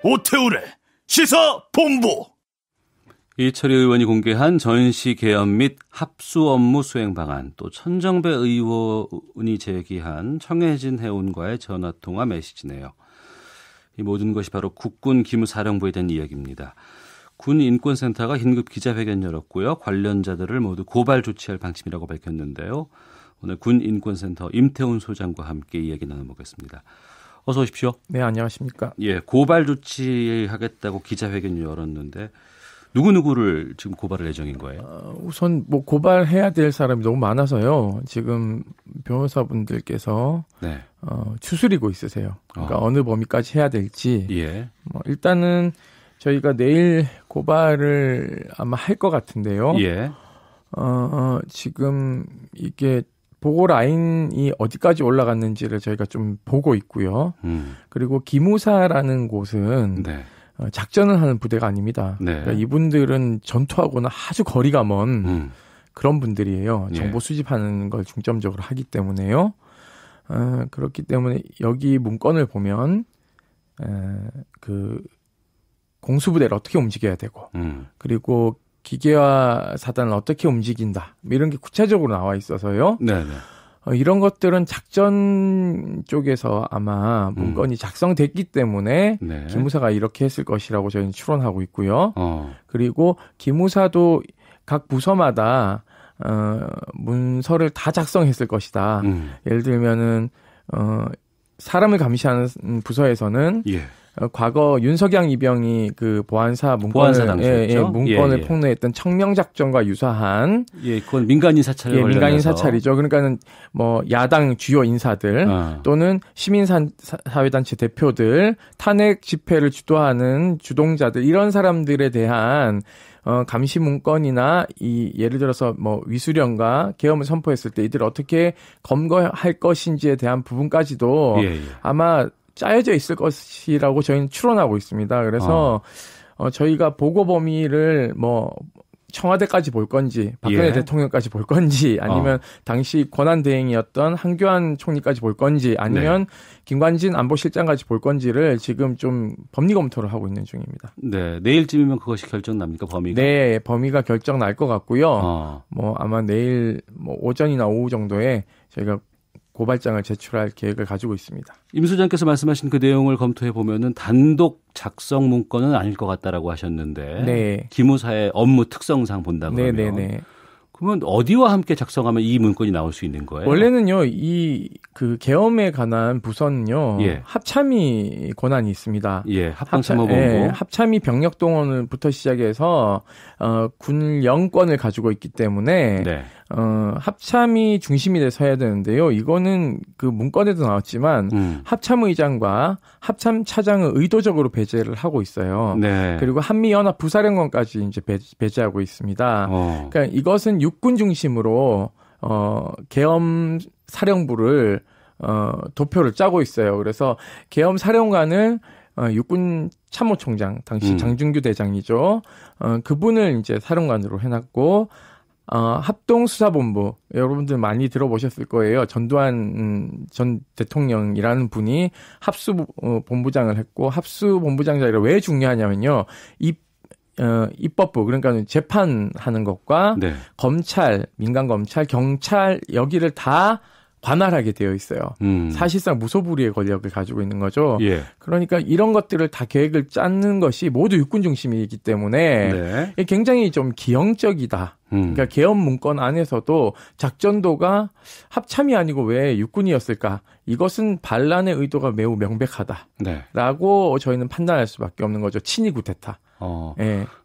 오태우래 시사본부. 이철희 의원이 공개한 전시 개헌 및 합수 업무 수행 방안, 또 천정배 의원이 제기한 청해진 해운과의 전화통화 메시지네요. 이 모든 것이 바로 국군 기무사령부에 대한 이야기입니다. 군인권센터가 긴급 기자회견 열었고요. 관련자들을 모두 고발 조치할 방침이라고 밝혔는데요. 오늘 군인권센터 임태훈 소장과 함께 이야기 나눠보겠습니다. 어서 오십시오. 네, 안녕하십니까. 예, 고발 조치하겠다고 기자회견 열었는데 누구를 지금 고발할 예정인 거예요? 우선 뭐 고발해야 될 사람이 너무 많아서요. 지금 변호사분들께서 네. 추스리고 있으세요. 그러니까 어느 범위까지 해야 될지. 예. 일단은 저희가 내일 고발을 아마 할 것 같은데요. 예. 지금 이게 보고 라인이 어디까지 올라갔는지를 저희가 좀 보고 있고요. 그리고 기무사라는 곳은 네. 작전을 하는 부대가 아닙니다. 네. 그러니까 이분들은 전투하고는 아주 거리가 먼 그런 분들이에요. 정보 예. 수집하는 걸 중점적으로 하기 때문에요. 그렇기 때문에 여기 문건을 보면 그 공수부대를 어떻게 움직여야 되고 그리고 기계화 사단을 어떻게 움직인다 이런 게 구체적으로 나와 있어서요. 네네. 이런 것들은 작전 쪽에서 아마 문건이 작성됐기 때문에 네. 기무사가 이렇게 했을 것이라고 저희는 추론하고 있고요. 그리고 기무사도 각 부서마다 문서를 다 작성했을 것이다. 예를 들면은 사람을 감시하는 부서에서는 예. 과거 윤석양 이병이 그 보안사 문건을 폭로했던 청명작전과 유사한 그건 민간인 사찰에 관련해서 민간인 사찰이죠. 그러니까는 뭐 야당 주요 인사들 또는 시민사회단체 대표들, 탄핵 집회를 주도하는 주동자들 이런 사람들에 대한 감시 문건이나 예를 들어서 뭐 위수령과 계엄을 선포했을 때 이들 어떻게 검거할 것인지에 대한 부분까지도 아마 짜여져 있을 것이라고 저희는 추론하고 있습니다. 그래서 저희가 보고 범위를 뭐 청와대까지 볼 건지 박근혜 대통령까지 볼 건지 아니면 당시 권한대행이었던 한교안 총리까지 볼 건지 아니면 김관진 안보실장까지 볼 건지를 지금 좀 법리 검토를 하고 있는 중입니다. 네, 내일쯤이면 그것이 결정 납니까, 범위가? 네, 범위가 결정 날 것 같고요. 뭐 아마 내일 뭐 오전이나 오후 정도에 저희가 고발장을 제출할 계획을 가지고 있습니다. 임 소장께서 말씀하신 그 내용을 검토해 보면은 단독 작성 문건은 아닐 것 같다라고 하셨는데, 네. 기무사의 업무 특성상 본다 그러면, 네네네. 그러면 어디와 함께 작성하면 이 문건이 나올 수 있는 거예요? 원래는요, 그 계엄에 관한 부서는요, 합참이 권한이 있습니다. 예, 합방참모본부. 합참이 병력 동원부터 시작해서 군 영권을 가지고 있기 때문에 합참이 중심이 돼서 해야 되는데요. 이거는 그 문건에도 나왔지만 합참의장과 합참차장을 의도적으로 배제를 하고 있어요. 네. 그리고 한미연합 부사령관까지 이제 배제하고 있습니다. 그러니까 이것은 육군 중심으로 계엄 사령부를 도표를 짜고 있어요. 그래서 계엄 사령관을 육군 참모총장 당시 장준규 대장이죠. 그분을 이제 사령관으로 해놨고 합동수사본부 여러분들 많이 들어보셨을 거예요. 전두환 전 대통령이라는 분이 합수본부장을 했고 합수본부장 자리가 왜 중요하냐면요. 입법부 그러니까 재판하는 것과 검찰, 민간검찰, 경찰 여기를 다 관할하게 되어 있어요. 사실상 무소불위의 권력을 가지고 있는 거죠. 그러니까 이런 것들을 다 계획을 짜는 것이 모두 육군 중심이기 때문에 굉장히 좀 기형적이다. 그러니까 계엄 문건 안에서도 작전도가 합참이 아니고 왜 육군이었을까? 이것은 반란의 의도가 매우 명백하다라고 저희는 판단할 수밖에 없는 거죠. 친위 구테타.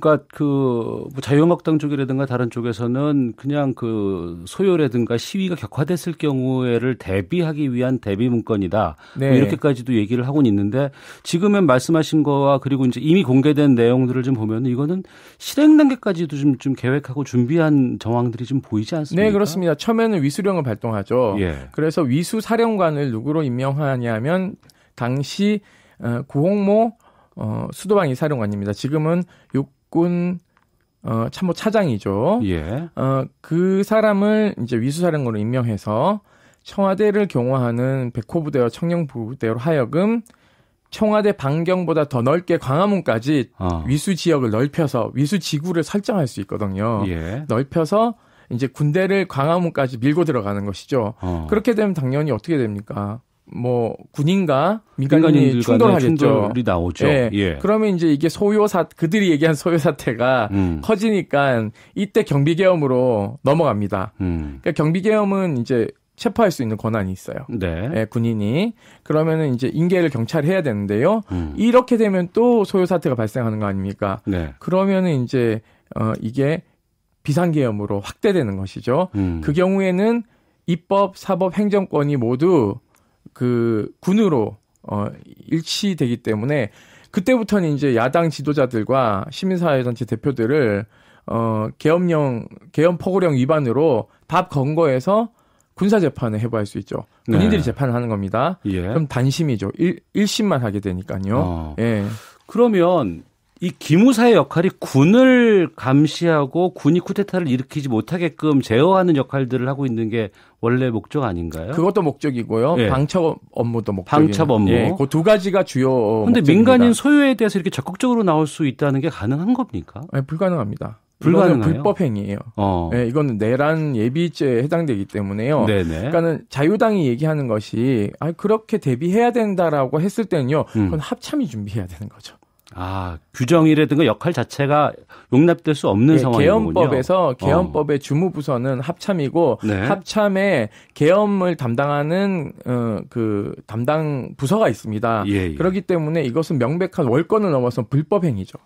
그러니까 뭐 자유한국당 쪽이라든가 다른 쪽에서는 그냥 그 소요라든가 시위가 격화됐을 경우에를 대비하기 위한 대비 문건이다. 뭐 이렇게까지도 얘기를 하고는 있는데 지금은 말씀하신 거와 그리고 이제 이미 공개된 내용들을 좀 보면 이거는 실행 단계까지도 좀 계획하고 준비한 정황들이 좀 보이지 않습니까? 네, 그렇습니다. 처음에는 위수령을 발동하죠. 그래서 위수 사령관을 누구로 임명하냐면 당시 구홍모 수도방위 사령관입니다. 지금은 육군 참모 차장이죠. 그 사람을 이제 위수사령관으로 임명해서 청와대를 경호하는 백호부대와 청령부대로 하여금 청와대 반경보다 더 넓게 광화문까지 위수 지역을 넓혀서 위수 지구를 설정할 수 있거든요. 예. 넓혀서 이제 군대를 광화문까지 밀고 들어가는 것이죠. 그렇게 되면 당연히 어떻게 됩니까? 뭐 군인과 민간인이 충돌하겠죠. 충돌이 나오죠. 예. 예. 그러면 이제 이게 그들이 얘기한 소요 사태가 커지니까 이때 경비계엄으로 넘어갑니다. 그러니까 경비계엄은 이제 체포할 수 있는 권한이 있어요. 네. 예, 군인이. 그러면은 이제 인계를 경찰이 해야 되는데요. 이렇게 되면 또 소요 사태가 발생하는 거 아닙니까? 네. 그러면은 이제 이게 비상계엄으로 확대되는 것이죠. 그 경우에는 입법, 사법, 행정권이 모두 그 군으로 일치되기 때문에 그때부터는 이제 야당 지도자들과 시민사회단체 대표들을 계엄 포고령 위반으로 밥 건거해서 군사 재판을 해부할 수 있죠. 군인들이 네. 재판을 하는 겁니다. 예. 그럼 단심이죠. 1심만 하게 되니까요. 예. 그러면 이 기무사의 역할이 군을 감시하고 군이 쿠데타를 일으키지 못하게끔 제어하는 역할들을 하고 있는 게 원래 목적 아닌가요? 그것도 목적이고요. 예. 방첩 업무도 목적이에요. 방첩 업무. 예, 그 두 가지가 주요 그런데 목적입니다. 민간인 소유에 대해서 이렇게 적극적으로 나올 수 있다는 게 가능한 겁니까? 네, 불가능합니다. 불가능해요? 이거는 불법 행위예요. 네, 이거는 내란 예비죄에 해당되기 때문에요. 네네. 그러니까는 자유당이 얘기하는 것이 그렇게 대비해야 된다라고 했을 때는요. 그건 합참이 준비해야 되는 거죠. 규정이라든가 역할 자체가 용납될 수 없는 상황이군요. 계엄법의 주무부서는 합참이고 네. 합참에 계엄을 담당하는 그 담당 부서가 있습니다. 예. 그렇기 때문에 이것은 명백한 월권을 넘어서 불법 행위죠.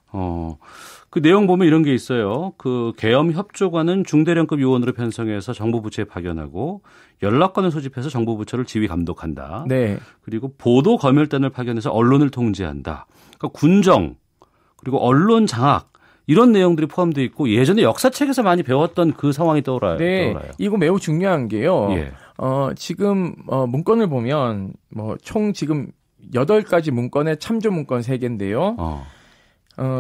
그 내용 보면 이런 게 있어요. 그 계엄 협조관은 중대령급 요원으로 편성해서 정부 부처에 파견하고 연락관을 소집해서 정부 부처를 지휘 감독한다. 네. 그리고 보도 검열단을 파견해서 언론을 통제한다. 그러니까 군정 그리고 언론 장악 이런 내용들이 포함되어 있고 예전에 역사책에서 많이 배웠던 그 상황이 떠올라요. 네, 이거 매우 중요한 게요. 예. 지금 문건을 보면 총 지금 8가지 문건에 참조 문건 3개인데요.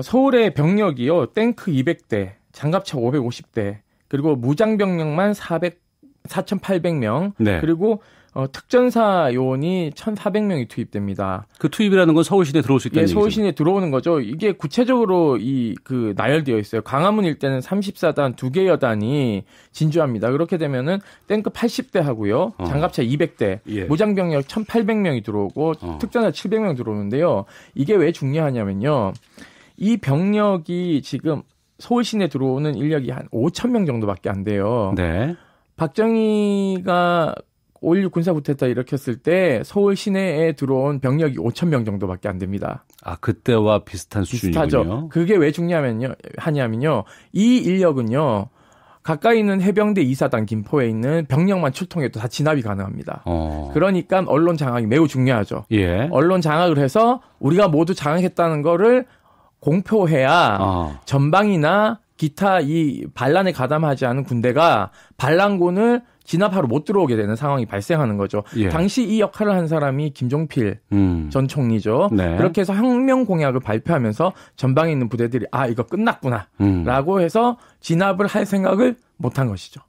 서울의 병력이요. 탱크 200대, 장갑차 550대, 그리고 무장 병력만 4,800명, 네. 그리고 특전사 요원이 1,400명이 투입됩니다. 그 투입이라는 건 서울 시내에 들어올 수 있다는 얘기죠. 서울 시내에 들어오는 거죠. 이게 구체적으로 나열되어 있어요. 광화문 일대는 34단 2개 여단이 진주합니다. 그렇게 되면은 탱크 80대 하고요. 장갑차 200대, 예. 무장병력 1,800명이 들어오고 특전사 700명 들어오는데요. 이게 왜 중요하냐면요. 이 병력이 지금 서울 시내에 들어오는 인력이 한 5,000명 정도밖에 안 돼요. 네. 박정희가 5.16 군사 쿠데타 일으켰을 때 서울 시내에 들어온 병력이 5,000명 정도밖에 안 됩니다. 그때와 비슷한 수준이군요. 비슷하죠. 그게 왜 하냐면요. 이 인력은요. 가까이 있는 해병대 2사단 김포에 있는 병력만 출동해도 다 진압이 가능합니다. 그러니까 언론 장악이 매우 중요하죠. 예. 언론 장악을 해서 우리가 모두 장악했다는 거를 공표해야 전방이나 기타 이 반란에 가담하지 않은 군대가 반란군을 진압하러 못 들어오게 되는 상황이 발생하는 거죠. 예. 당시 이 역할을 한 사람이 김종필 전 총리죠. 네. 그렇게 해서 혁명 공약을 발표하면서 전방에 있는 부대들이 이거 끝났구나 라고 해서 진압을 할 생각을 못한 것이죠.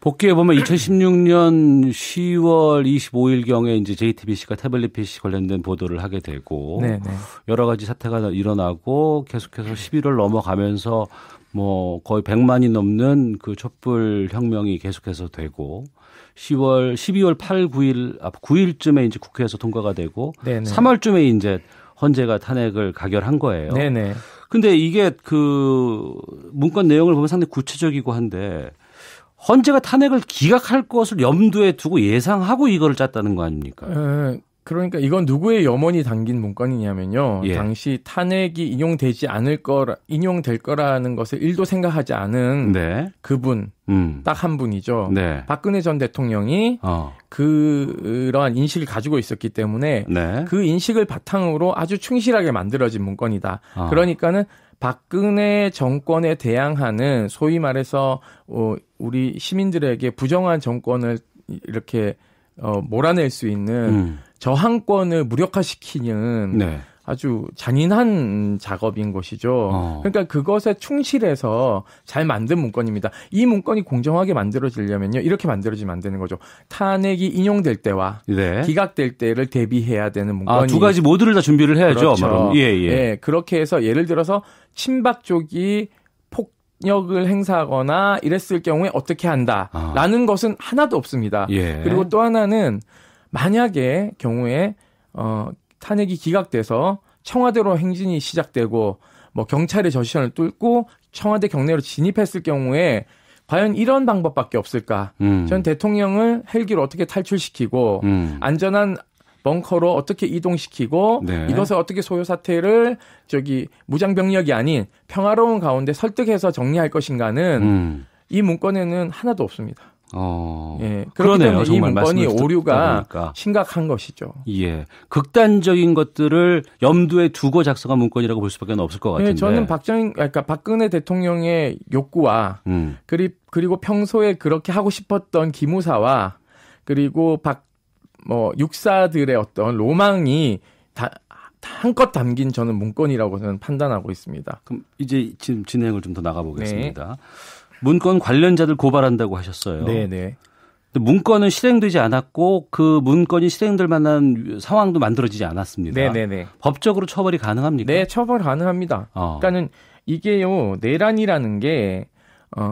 복귀해 보면 2016년 10월 25일경에 이제 JTBC가 태블릿 PC 관련된 보도를 하게 되고 네네. 여러 가지 사태가 일어나고 계속해서 11월 넘어가면서 거의 100만이 넘는 그 촛불 혁명이 계속해서 되고 12월 8, 9일쯤에 이제 국회에서 통과가 되고 네네. 3월쯤에 이제 헌재가 탄핵을 가결한 거예요. 네네. 근데 이게 그 문건 내용을 보면 상당히 구체적이고 한데 헌재가 탄핵을 기각할 것을 염두에 두고 예상하고 이거를 짰다는 거 아닙니까? 그러니까 이건 누구의 염원이 담긴 문건이냐면요. 예. 당시 탄핵이 인용될 거라는 것을 1도 생각하지 않은 네. 그분, 딱 한 분이죠. 네. 박근혜 전 대통령이 그러한 인식을 가지고 있었기 때문에 네. 그 인식을 바탕으로 아주 충실하게 만들어진 문건이다. 그러니까는 박근혜 정권에 대항하는 소위 말해서 우리 시민들에게 부정한 정권을 이렇게 몰아낼 수 있는 저항권을 무력화시키는 네. 아주 잔인한 작업인 것이죠. 그러니까 그것에 충실해서 잘 만든 문건입니다. 이 문건이 공정하게 만들어지려면요. 이렇게 만들어지면 안 되는 거죠. 탄핵이 인용될 때와 네. 기각될 때를 대비해야 되는 문건이. 두 가지 모두를 다 준비를 해야죠. 그렇죠. 예. 그렇게 해서 예를 들어서 친박 쪽이 폭력을 행사하거나 이랬을 경우에 어떻게 한다라는 것은 하나도 없습니다. 예. 그리고 또 하나는 만약에 경우에 탄핵이 기각돼서 청와대로 행진이 시작되고 뭐 경찰의 저시선을 뚫고 청와대 경내로 진입했을 경우에 과연 이런 방법밖에 없을까? 전 대통령을 헬기로 어떻게 탈출시키고 안전한 벙커로 어떻게 이동시키고 네. 이것을 어떻게 소요 사태를 무장병력이 아닌 평화로운 가운데 설득해서 정리할 것인가는 이 문건에는 하나도 없습니다. 예, 그러네요. 이 문건이 오류가 심각한 것이죠. 예, 극단적인 것들을 염두에 두고 작성한 문건이라고 볼 수밖에 없을 것 같은데. 네, 저는 박근혜 대통령의 욕구와 그리고 평소에 그렇게 하고 싶었던 기무사와 그리고 육사들의 어떤 로망이 한껏 담긴 저는 문건이라고 저는 판단하고 있습니다. 그럼 이제 지금 진행을 좀 더 나가보겠습니다. 네. 문건 관련자들 고발한다고 하셨어요. 네네. 문건은 실행되지 않았고 그 문건이 실행될 만한 상황도 만들어지지 않았습니다. 네네네. 법적으로 처벌이 가능합니까? 네, 처벌 가능합니다. 그러니까는 이게요 내란이라는 게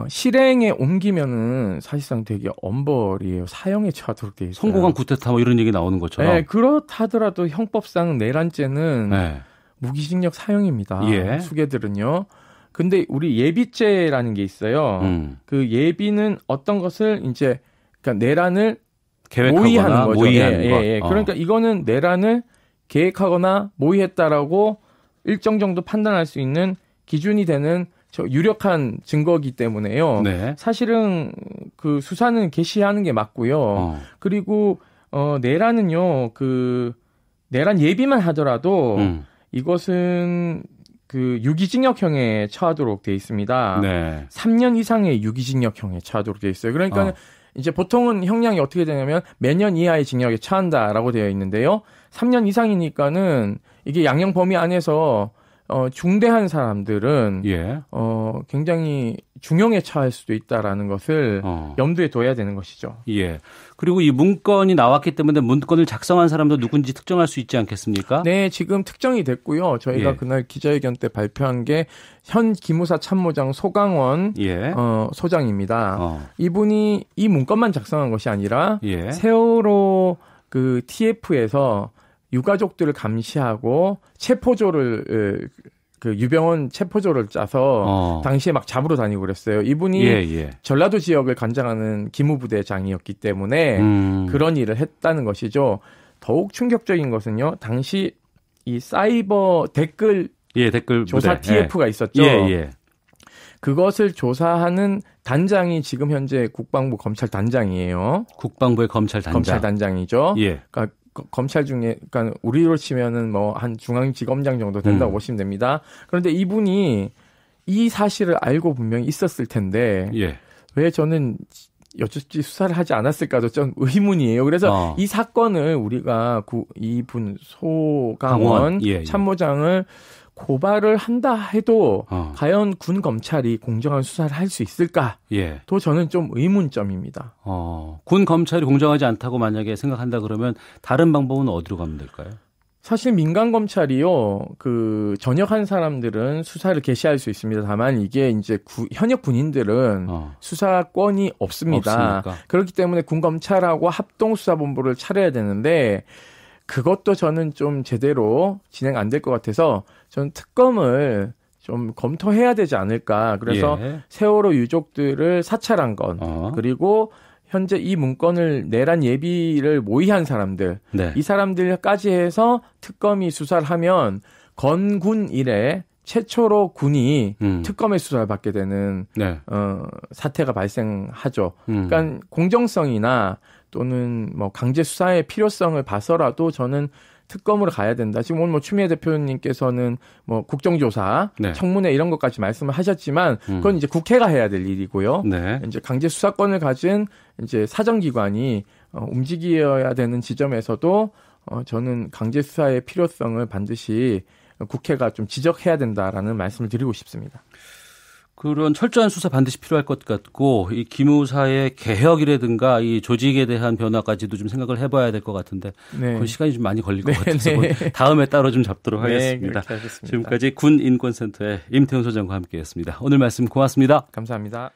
실행에 옮기면은 사실상 되게 엄벌이에요. 사형에 처하도록 돼 있어요. 성공한 구테타 뭐 이런 얘기 나오는 것처럼. 네, 그렇다더라도 형법상 내란죄는 네. 무기징역 사형입니다. 예. 수괴들은요. 근데 우리 예비죄라는 게 있어요. 그 예비는 어떤 것을 이제 그러니까 내란을 모의하는 거죠. 모의하는 것. 예. 그러니까 이거는 내란을 계획하거나 모의했다라고 일정 정도 판단할 수 있는 기준이 되는 유력한 증거이기 때문에요. 네. 사실은 그 수사는 개시하는 게 맞고요. 그리고 내란은요. 그 내란 예비만 하더라도 이것은 그 유기징역형에 처하도록 돼 있습니다. 네. 3년 이상의 유기징역형에 처하도록 돼 있어요. 그러니까 이제 보통은 형량이 어떻게 되냐면 몇 년 이하의 징역에 처한다라고 되어 있는데요. 3년 이상이니까는 이게 양형 범위 안에서 중대한 사람들은 예. 굉장히 중형에 처할 수도 있다라는 것을 염두에 둬야 되는 것이죠. 예. 그리고 이 문건이 나왔기 때문에 문건을 작성한 사람도 누군지 특정할 수 있지 않겠습니까? 네, 지금 특정이 됐고요. 저희가 그날 기자회견 때 발표한 게 현 기무사 참모장 소강원 소장입니다. 이분이 이 문건만 작성한 것이 아니라 세월호 그 TF에서 유가족들을 감시하고 체포조를 그 유병원 체포조를 짜서 당시에 막 잡으러 다니고 그랬어요. 이분이 전라도 지역을 관장하는 기무부대장이었기 때문에 그런 일을 했다는 것이죠. 더욱 충격적인 것은요. 당시 이 사이버 댓글 조사 부대. TF가 있었죠. 그것을 조사하는 단장이 지금 현재 국방부 검찰단장이에요. 국방부의 검찰단장이죠. 그러니까 검찰 중에, 그러니까 우리로 치면은 뭐 한 중앙지검장 정도 된다고 보시면 됩니다. 그런데 이분이 이 사실을 알고 분명히 있었을 텐데 왜 저는 여쭙지 수사를 하지 않았을까도 좀 의문이에요. 그래서 이 사건을 우리가 이분 소강원 참모장을 고발을 한다 해도 과연 군 검찰이 공정한 수사를 할 수 있을까? 또 저는 좀 의문점입니다. 군 검찰이 공정하지 않다고 만약에 생각한다 그러면 다른 방법은 어디로 가면 될까요? 사실 민간 검찰이요, 그 전역한 사람들은 수사를 개시할 수 있습니다. 다만 이게 이제 현역 군인들은 수사권이 없습니다. 그렇기 때문에 군 검찰하고 합동 수사본부를 차려야 되는데 그것도 저는 좀 제대로 진행 안 될 것 같아서 저는 특검을 좀 검토해야 되지 않을까. 그래서 세월호 유족들을 사찰한 건 그리고 현재 이 문건을 내란 예비를 모의한 사람들 이 사람들까지 해서 특검이 수사를 하면 건군 이래 최초로 군이 특검의 수사를 받게 되는 사태가 발생하죠. 그러니까 공정성이나 또는 뭐 강제 수사의 필요성을 봐서라도 저는 특검으로 가야 된다. 지금 오늘 뭐 추미애 대표님께서는 뭐 국정조사, 청문회 이런 것까지 말씀을 하셨지만 그건 이제 국회가 해야 될 일이고요. 이제 강제 수사권을 가진 이제 사정기관이 움직여야 되는 지점에서도 저는 강제 수사의 필요성을 반드시 국회가 좀 지적해야 된다라는 말씀을 드리고 싶습니다. 그런 철저한 수사 반드시 필요할 것 같고 이 기무사의 개혁이라든가 이 조직에 대한 변화까지도 좀 생각을 해봐야 될 것 같은데 네. 그 시간이 좀 많이 걸릴 것 네, 같아서 네. 다음에 따로 좀 잡도록 네, 하겠습니다. 그렇게 하겠습니다. 지금까지 군인권센터의 임태훈 소장과 함께했습니다. 오늘 말씀 고맙습니다. 감사합니다.